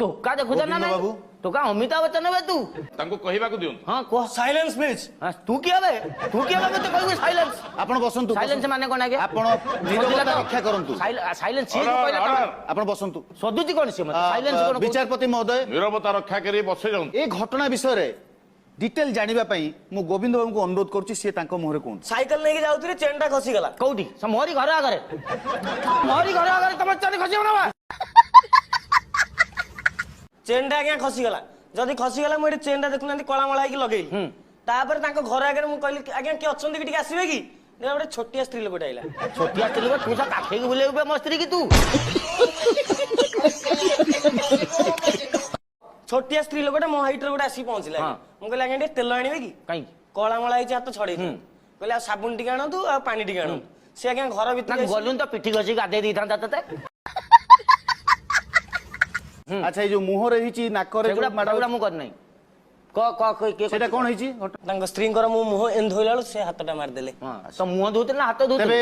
टोका देखुछ ना गोविंद बाबू। टोका अमिताभ बच्चन बे तू ତାଙ୍କୁ କହିବାକୁ ଦିଅନ୍ତୁ। हां कह ସାଇଲେନ୍ସ ପ୍ଲିଜ। तू किया बे मते कहू साइलेंस ଆପଣ ବସନ୍ତୁ। साइलेंस माने कोन आगे ଆପଣ ନିରବତା ରକ୍ଷା କରନ୍ତୁ। साइलेंस सी Order, कहला order। ଆପଣ ବସନ୍ତୁ। ସଦୁଚି କୋन सी मते साइलेंस कोन ବିଚାରପତି ମହୋଦୟ ନିରବତା ରକ୍ଷା କରି ବସେଇ ଯାଆନ୍ତୁ। ଏ ଘଟଣା ବିଷୟରେ डिटेल जानिबा पई मु गोविंद बाबू को अनुरोध करूची से तांको मोहरे कोन साइकिल लेके जाउथि चेनटा खसी गला कोठी मोरी घर आगरे तम चेन खसी ना चेनटा आज्ञा खसी गला जदी खसी गला मु चेनटा देखुनांती कळा मळा की लगेइली तापर तांको घर आगे मु कहली आज्ञा के अछंती कि आसीबे कि गोटे छोटिया स्त्री लोकटा आइला छोटिया स्त्री लोक तू काठे की बुले मो स्त्री की तू छोटिया स्त्री लोकटा मो हाइट रे गोटे आसी पहुंचला मु कहली आज्ञा तेल आनिबे कि काई कळा मळा हिच हाथ छड़े कहले साबुन टिके आनंतु आ पानी टिके आनंतु से आज्ञा घर भीतर गलुन तो पिठी घसी गाधे दी था तते अच्छा ये जो मुह रहीची नाक रे सेगुडा माडा मु कर नहीं के सेटा कोन होईची तांको स्त्री कर मु मुह एन धोइलालो से हाथटा मार देले हां तो मुंह धोते ना हाथ धोते तबे